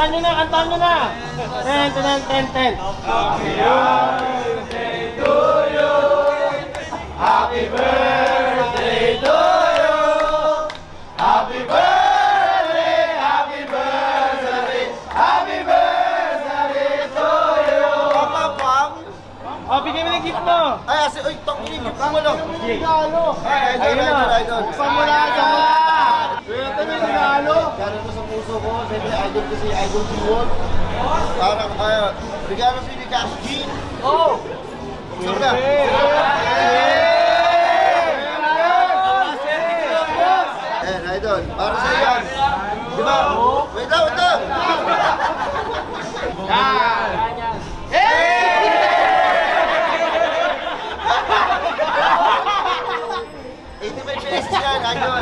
Kantahan nyo na, kantahan nyo na. 10, 10, 10, 10. Happy birthday to you. Happy birthday to you. Happy birthday, happy birthday, happy birthday to you. Pam! Oh, bigyan mo ng gift mo. Ay, uy, tangin, gift mo lang. Regalo. Ay, idol. Buksan mo na, Ito may regalo. Regalo to sa puso ko. Siyempre, idol kasi idol si Walt. Parang, regalo si Cash G. Oh. Buksan ka. Idol, para sa iyo yan. Di ba? Wait lang. $85 yan, idol.